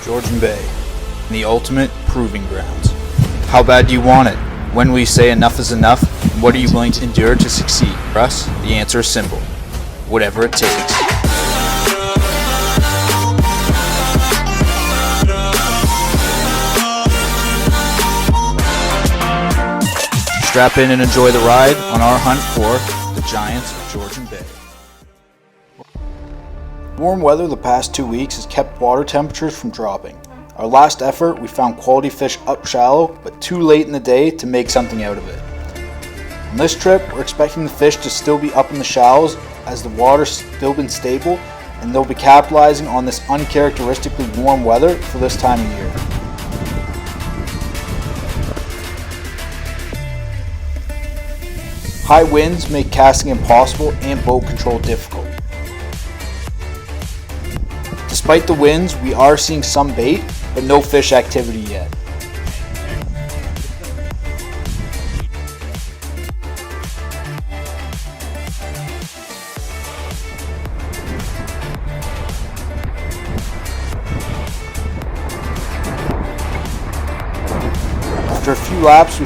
Georgian Bay, the ultimate proving grounds. How bad do you want it? When we say enough is enough, what are you willing to endure to succeed? For us, the answer is simple. Whatever it takes. Strap in and enjoy the ride on our hunt for the Giants of Georgian Bay. Warm weather the past 2 weeks has kept water temperatures from dropping. Our last effort, we found quality fish up shallow, but too late in the day to make something out of it. On this trip, we're expecting the fish to still be up in the shallows as the water's still been stable, and they'll be capitalizing on this uncharacteristically warm weather for this time of year. High winds make casting impossible and boat control difficult. Despite the winds, we are seeing some bait, but no fish activity yet. After a few laps, we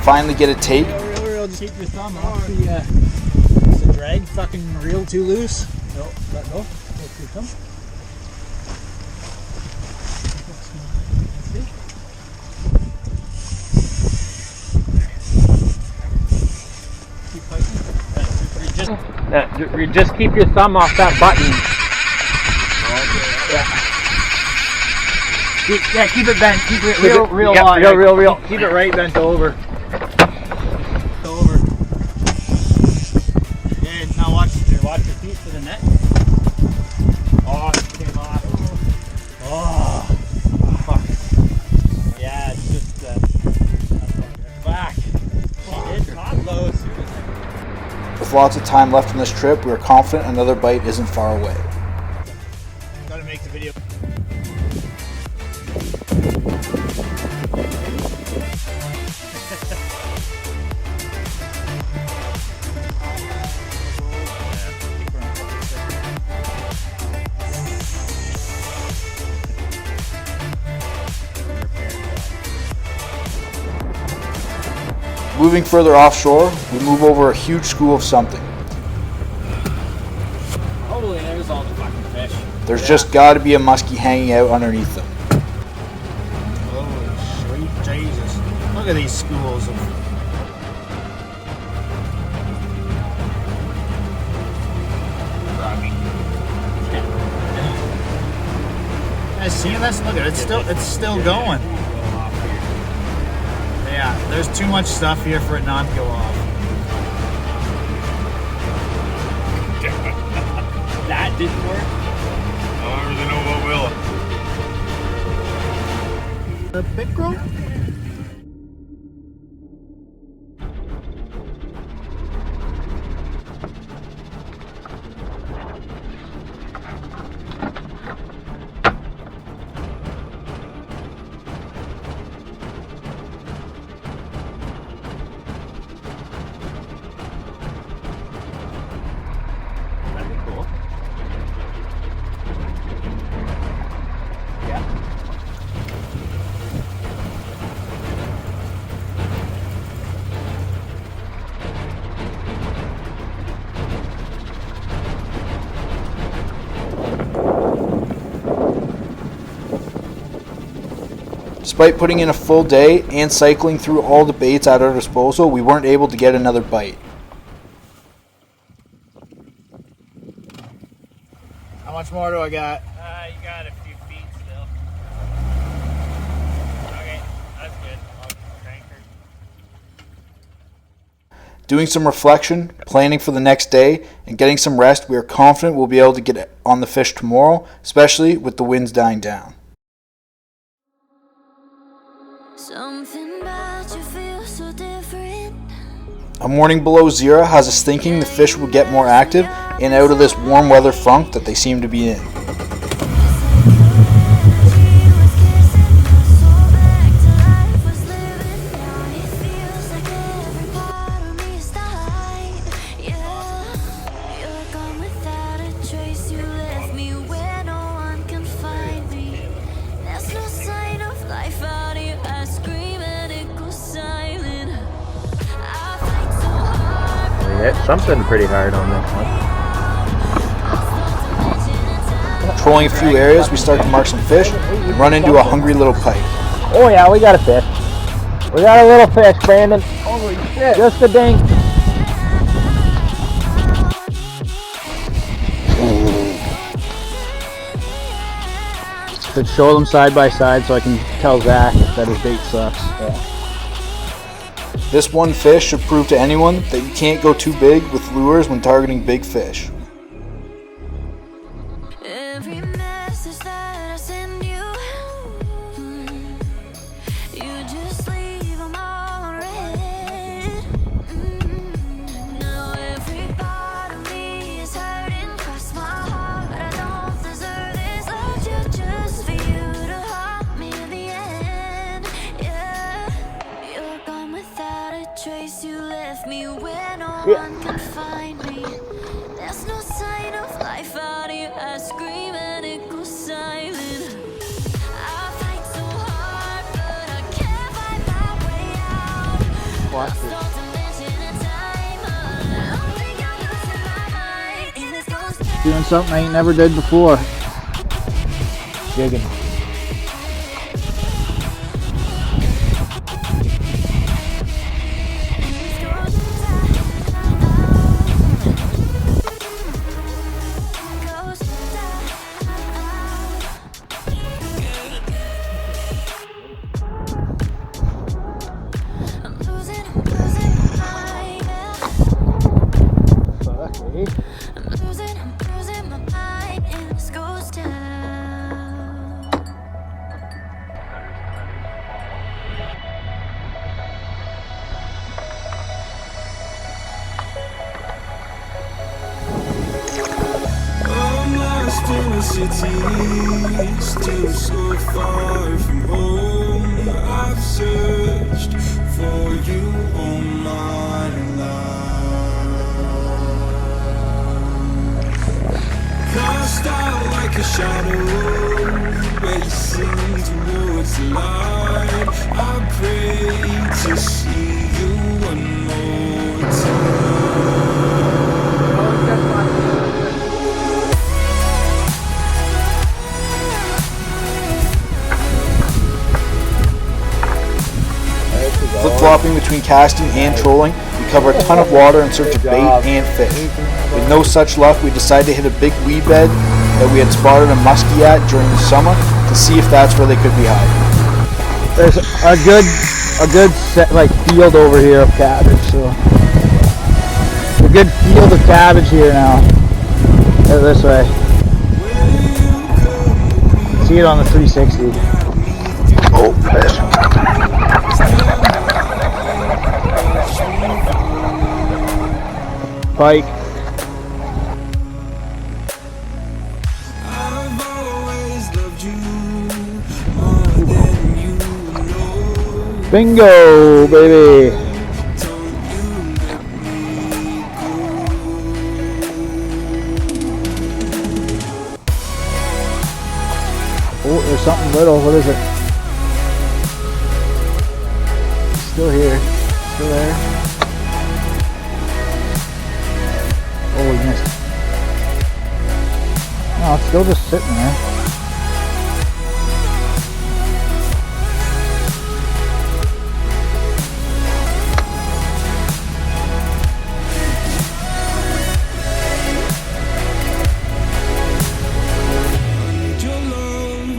finally get a take. Real, just keep your thumb off the drag fucking reel too loose. No, let go. Come. Just keep your thumb off that button. Yeah. Keep it bent. Keep it real long. Real. Keep it right bent over. Yeah, now watch your feet to the net. Oh, it came off. Oh, fuck. Yeah, it's just back. She did top low as soon as With lots of time left in this trip, we are confident another bite isn't far away. Gotta make the video. Moving further offshore, we move over a huge school of something. Holy, there's all the fucking fish. There's just got to be a muskie hanging out underneath them. Oh, sweet Jesus. Look at these schools of... Guys, see this? Look at it. It's still going. Yeah, there's too much stuff here for it not to go off. That didn't work. I don't really know what will. The pickerel? Despite putting in a full day and cycling through all the baits at our disposal, we weren't able to get another bite. How much more do I got? You got a few feet still. Okay, that's good. I'll crank her. Doing some reflection, planning for the next day, and getting some rest, we are confident we'll be able to get on the fish tomorrow, especially with the winds dying down. Something about you feels so different. A morning below zero has us thinking the fish will get more active and out of this warm weather funk that they seem to be in. hit something pretty hard on this one. Trolling a few areas, we start to mark some fish and run into a hungry little pike. Oh yeah, we got a fish. We got a little fish, Brandon. Holy shit. Just a dink. Could show them side by side so I can tell Zach that his bait sucks. Yeah. This one fish should prove to anyone that you can't go too big with lures when targeting big fish. Every message that I send you, you just leave them all on red. Now every part of me is hurting, cross my heart, but I don't deserve this. Loved you just for you to haunt me in the end. Yeah, you're gone without a trace. You left me where no one can find me. There's no sign of life out here. I scream and it goes silent. I fight so hard, but I can't find my way out. Watch Lost this. all dimension and time. I don't think I'm losing my mind. And this goes Doing something I ain't never did before. Jigging. I'm losing my mind. Fuck, eh? I'm losing my mind, and this goes down. I'm lost in a city, still so far from home. I've searched for you all my life. Cast out like a shadow, racing towards the light. I pray to see you one more time. Flip-flopping between casting and trolling, we cover a ton of water in search of bait and fish. With no such luck, we decided to hit a big weed bed that we had spotted a muskie at during the summer to see if that's where they could be hiding. There's a good set, like field over here of cabbage, so a good field of cabbage here now. Go this way. See it on the 360. Oh, fish. Pike. I've always loved you more than you know. Bingo, baby. Don't you let me Oh, there's something little. What is it? Still here. Still there. Oh, we missed. No, it's still just sitting there.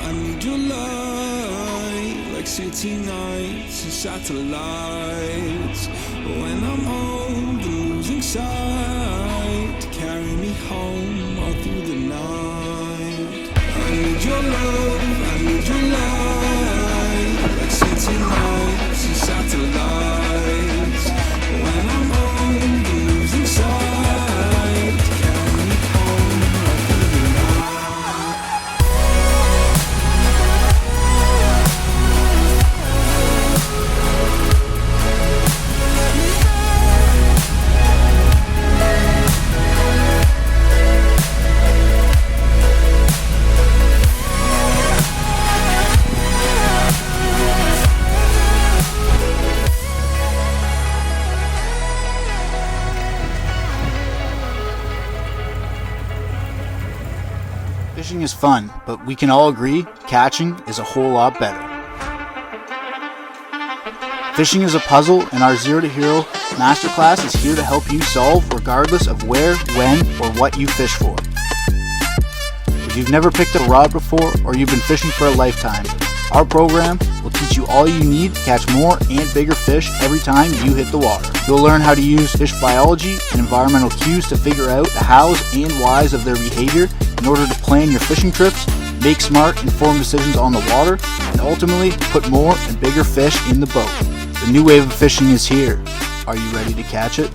I need your light, like city nights and satellites. When I'm old and losing sight, carry me home all through the night. I need your love, I need your light, like city nights and satellites. When I'm old and losing sight, carry me home all through the night. Fishing is fun, but we can all agree catching is a whole lot better. Fishing is a puzzle, and our Zero to Hero Masterclass is here to help you solve regardless of where, when, or what you fish for. If you've never picked up a rod before, or you've been fishing for a lifetime, our program will teach you all you need to catch more and bigger fish every time you hit the water. You'll learn how to use fish biology and environmental cues to figure out the hows and whys of their behavior in order to plan your fishing trips, make smart, informed decisions on the water, and ultimately put more and bigger fish in the boat. The new wave of fishing is here. Are you ready to catch it?